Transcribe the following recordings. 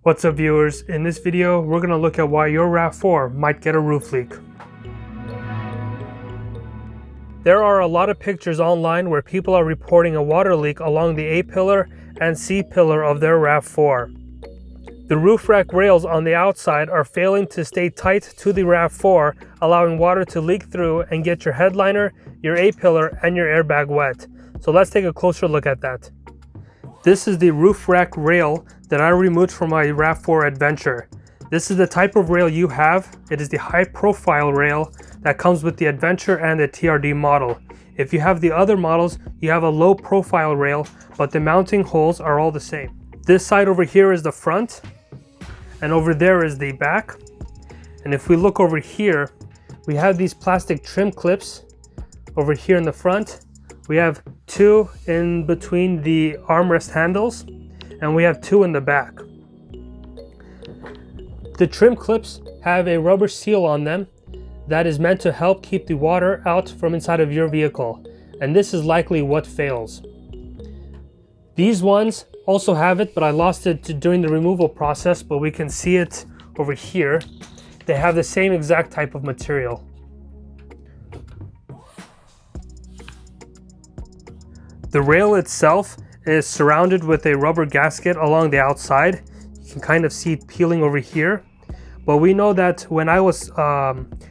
What's up viewers, in this video we're going to look at why your RAV4 might get a roof leak. There are a lot of pictures online where people are reporting a water leak along the A-pillar and C-pillar of their RAV4. The roof rack rails on the outside are failing to stay tight to the RAV4, allowing water to leak through and get your headliner, your A-pillar, and your airbag wet. So let's take a closer look at that. This is the roof rack rail that I removed from my RAV4 Adventure. This is the type of rail you have. It is the high profile rail that comes with the Adventure and the TRD model. If you have the other models, you have a low profile rail, but the mounting holes are all the same. This side over here is the front, and over there is the back. And if we look over here, we have these plastic trim clips over here in the front. We have two in between the armrest handles, and we have two in the back. The trim clips have a rubber seal on them that is meant to help keep the water out from inside of your vehicle, and this is likely what fails. These ones also have it, but I lost it during the removal process, but we can see it over here. They have the same exact type of material. The rail itself is surrounded with a rubber gasket along the outside. You can kind of see it peeling over here. But we know that when I was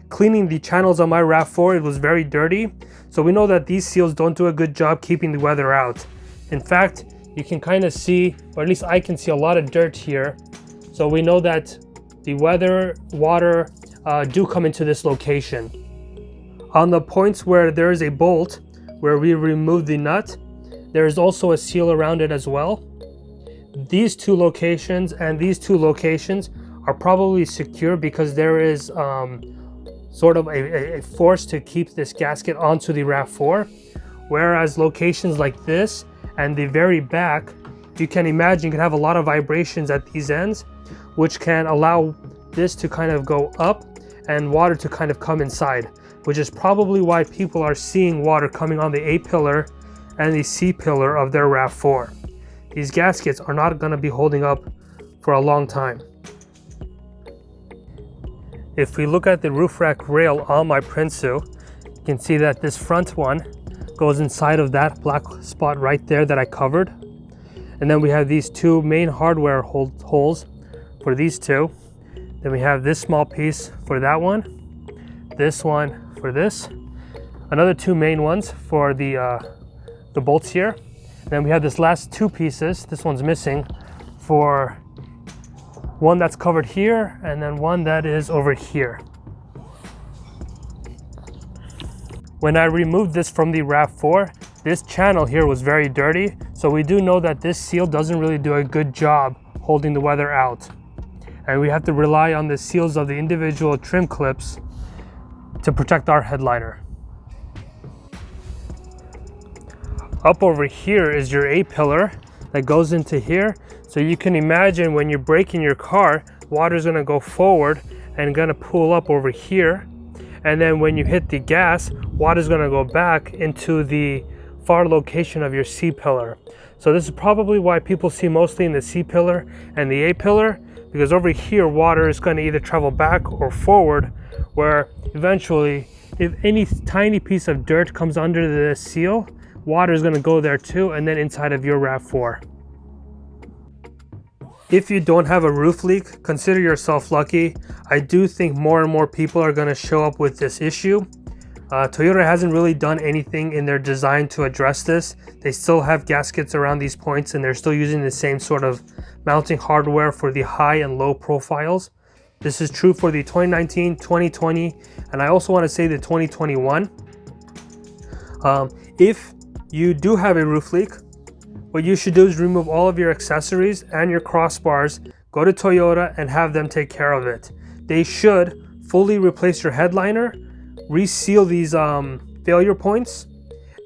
cleaning the channels on my RAV4, it was very dirty. So we know that these seals don't do a good job keeping the weather out. In fact, you can kind of see, or at least I can see, a lot of dirt here. So we know that the water do come into this location. On the points where there is a bolt, where we remove the nut, there is also a seal around it as well. These two locations and these two locations are probably secure because there is sort of a force to keep this gasket onto the RAV4. Whereas locations like this and the very back, you can imagine you can have a lot of vibrations at these ends, which can allow this to kind of go up and water to kind of come inside, which is probably why people are seeing water coming on the A-pillar and the C-pillar of their RAV4. These gaskets are not going to be holding up for a long time. If we look at the roof rack rail on my Prinsu, you can see that this front one goes inside of that black spot right there that I covered. And then we have these two main hardware holes for these two. Then we have this small piece for that one, this one for this, another two main ones for the bolts here. And then we have this last two pieces, this one's missing, for one that's covered here and then one that is over here. When I removed this from the RAV4, this channel here was very dirty, so we do know that this seal doesn't really do a good job holding the weather out. And we have to rely on the seals of the individual trim clips to protect our headliner. Up over here is your A-pillar that goes into here. So you can imagine when you're braking your car, water is going to go forward and going to pull up over here. And then when you hit the gas, water is going to go back into the far location of your C-pillar. So this is probably why people see mostly in the C-pillar and the A-pillar, because over here water is going to either travel back or forward, where eventually if any tiny piece of dirt comes under the seal, water is going to go there too, and then inside of your RAV4. If you don't have a roof leak, consider yourself lucky. I do think more and more people are going to show up with this issue. Toyota hasn't really done anything in their design to address this. They still have gaskets around these points, and they're still using the same sort of mounting hardware for the high and low profiles. This is true for the 2019, 2020, and I also want to say the 2021. If you do have a roof leak, what you should do is remove all of your accessories and your crossbars, go to Toyota and have them take care of it. They should fully replace your headliner, reseal these failure points,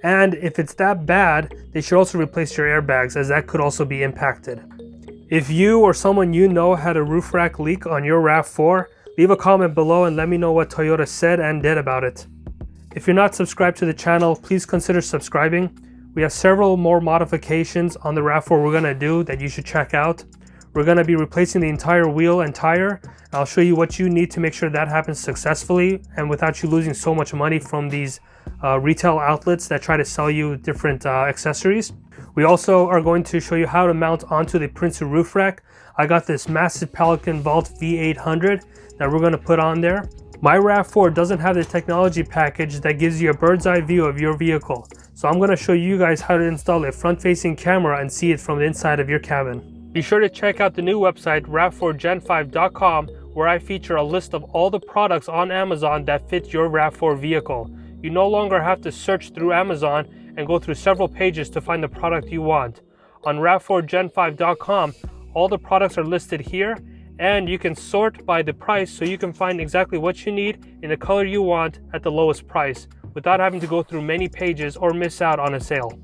and if it's that bad, they should also replace your airbags, as that could also be impacted. If you or someone you know had a roof rack leak on your RAV4, leave a comment below and let me know what Toyota said and did about it. If you're not subscribed to the channel, please consider subscribing. We have several more modifications on the RAV4 we're going to do that you should check out. We're going to be replacing the entire wheel and tire. I'll show you what you need to make sure that happens successfully and without you losing so much money from these retail outlets that try to sell you different accessories. We also are going to show you how to mount onto the Princeton roof rack. I got this massive Pelican Vault V800 that we're going to put on there. My RAV4 doesn't have the technology package that gives you a bird's eye view of your vehicle. So I'm going to show you guys how to install a front-facing camera and see it from the inside of your cabin. Be sure to check out the new website rav4gen5.com, where I feature a list of all the products on Amazon that fit your RAV4 vehicle. You no longer have to search through Amazon and go through several pages to find the product you want. On rav4gen5.com, all the products are listed here, and you can sort by the price so you can find exactly what you need in the color you want at the lowest price without having to go through many pages or miss out on a sale.